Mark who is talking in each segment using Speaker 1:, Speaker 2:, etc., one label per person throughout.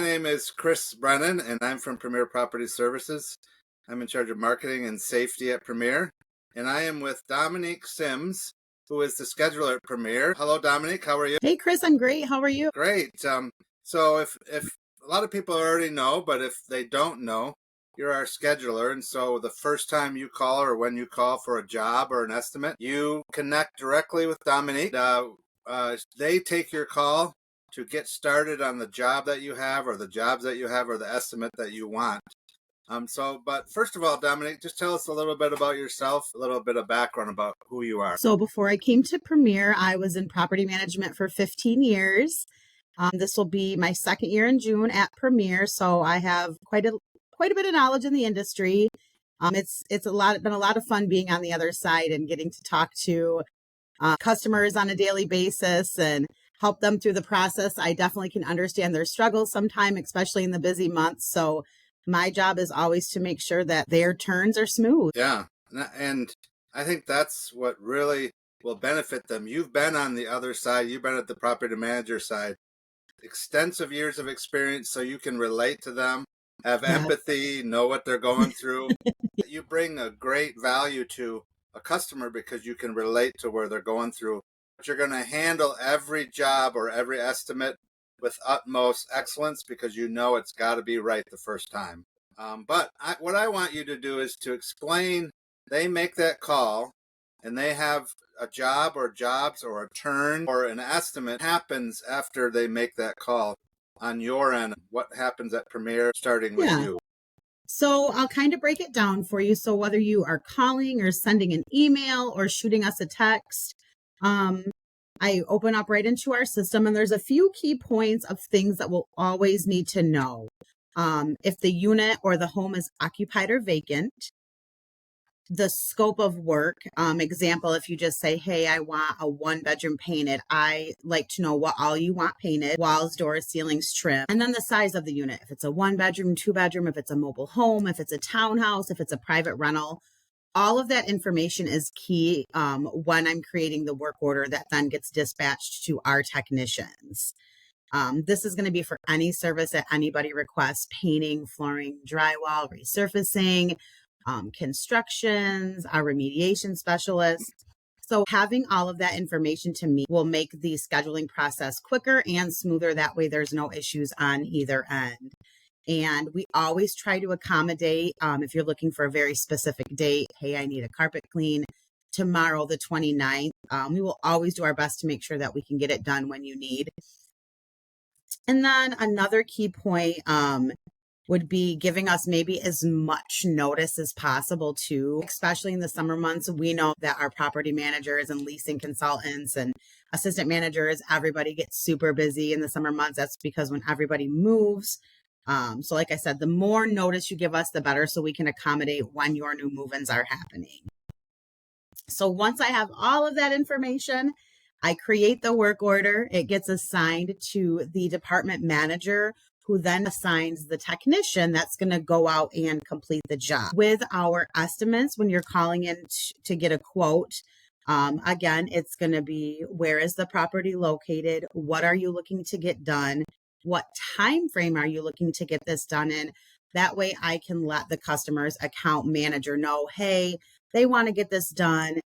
Speaker 1: name is Chris Brennan, and I'm from Premier Property Services. I'm in charge of marketing and safety at Premier, and I am with Dominique Sims, who is the scheduler at Premier. Hello, Dominique. How are you?
Speaker 2: Hey, Chris. I'm great. How are you?
Speaker 1: Great. So if a lot of people already know, but if they don't know, you're our scheduler, and so the first time you call or when you call for a job or an estimate, you connect directly with Dominique. They take your call to get started on the job that you have or the jobs that you have or the estimate that you want. But first of all, Dominique, just tell us a little bit about yourself, a little bit of background about who you are.
Speaker 2: So before I came to Premier, I was in property management for 15 years. This will be my second year in June at Premier, so I have quite a bit of knowledge in the industry. It's been a lot of fun being on the other side and getting to talk to customers on a daily basis and help them through the process. I definitely can understand their struggles sometime, especially in the busy months. So my job is always to make sure that their turns are smooth.
Speaker 1: Yeah. And I think that's what really will benefit them. You've been on the other side. You've been at the property manager side. Extensive years of experience so you can relate to them, have empathy, know what they're going through. You bring a great value to a customer because you can relate to where they're going through. But you're going to handle every job or every estimate with utmost excellence because you know it's got to be right the first time. What I want you to do is to explain. They make that call and they have a job or jobs or a turn or an estimate happens after they make that call on your end. What happens at Premier starting with you?
Speaker 2: So I'll kind of break it down for you. So whether you are calling or sending an email or shooting us a text, I open up right into our system and there's a few key points of things that we'll always need to know. If the unit or the home is occupied or vacant, the scope of work. Example, if you just say, hey, I want a 1-bedroom painted, I like to know what all you want painted, walls, doors, ceilings, trim, and then the size of the unit. If it's a 1-bedroom, 2-bedroom, if it's a mobile home, if it's a townhouse, if it's a private rental, all of that information is key when I'm creating the work order that then gets dispatched to our technicians. This is going to be for any service that anybody requests: painting, flooring, drywall, resurfacing, constructions, our remediation specialists. So having all of that information to me will make the scheduling process quicker and smoother. That way there's no issues on either end. And we always try to accommodate, if you're looking for a very specific date, hey, I need a carpet clean tomorrow, the 29th. We will always do our best to make sure that we can get it done when you need. And then another key point would be giving us maybe as much notice as possible too, especially in the summer months. We know that our property managers and leasing consultants and assistant managers, everybody gets super busy in the summer months. That's because when everybody moves. So like I said, the more notice you give us, the better, so we can accommodate when your new move-ins are happening. So once I have all of that information, I create the work order. It gets assigned to the department manager, who then assigns the technician that's going to go out and complete the job. With our estimates, when you're calling in to get a quote, again, it's going to be, where is the property located? What are you looking to get done? What time frame are you looking to get this done in? That way I can let the customer's account manager know, hey, they want to get this done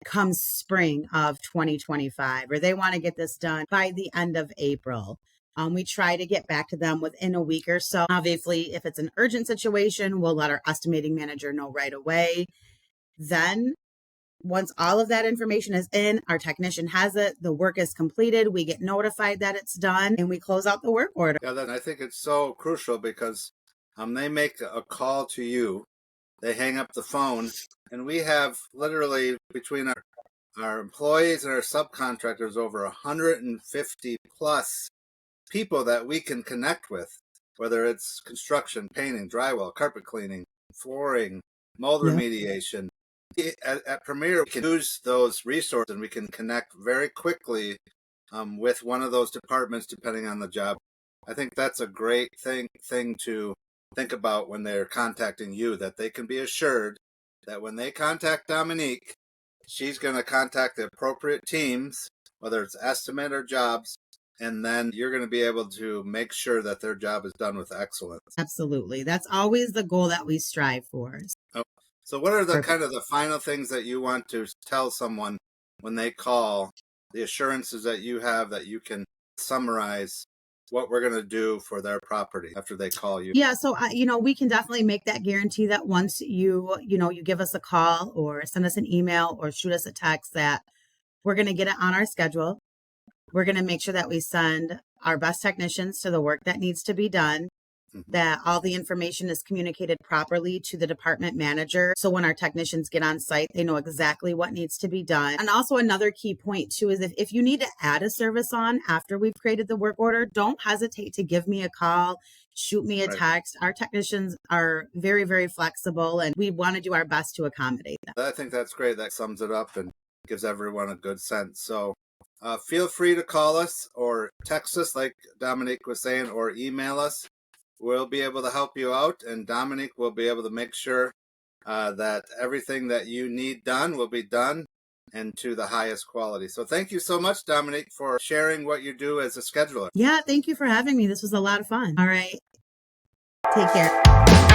Speaker 2: come spring of 2025, or they want to get this done by the end of April. We try to get back to them within a week or so. Obviously, if it's an urgent situation, we'll let our estimating manager know right away. Then once all of that information is in, our technician has it, the work is completed, we get notified that it's done, and we close out the work order.
Speaker 1: Yeah, I think it's so crucial because they make a call to you, they hang up the phone, and we have literally between our employees and our subcontractors over 150 plus people that we can connect with, whether it's construction, painting, drywall, carpet cleaning, flooring, mold remediation. At Premier, we can use those resources and we can connect very quickly with one of those departments depending on the job. I think that's a great thing to think about when they're contacting you, that they can be assured that when they contact Dominique, she's going to contact the appropriate teams, whether it's estimate or jobs, and then you're going to be able to make sure that their job is done with excellence.
Speaker 2: Absolutely. That's always the goal that we strive for.
Speaker 1: Oh, so what are the
Speaker 2: Perfect.
Speaker 1: kind of the final things that you want to tell someone when they call, the assurances that you have that you can summarize what we're going to do for their property after they call you?
Speaker 2: Yeah, so we can definitely make that guarantee that once you give us a call or send us an email or shoot us a text, that we're going to get it on our schedule. We're going to make sure that we send our best technicians to the work that needs to be done, that all the information is communicated properly to the department manager. So when our technicians get on site, they know exactly what needs to be done. And also another key point too is if you need to add a service on after we've created the work order, don't hesitate to give me a call, shoot me a
Speaker 1: Right.
Speaker 2: text. Our technicians are very, very flexible, and we want to do our best to accommodate them.
Speaker 1: I think that's great. That sums it up and gives everyone a good sense. So feel free to call us or text us, like Dominique was saying, or email us. We'll be able to help you out, and Dominique will be able to make sure that everything that you need done will be done and to the highest quality. So thank you so much, Dominique, for sharing what you do as a scheduler.
Speaker 2: Yeah, thank you for having me. This was a lot of fun. All right. Take care.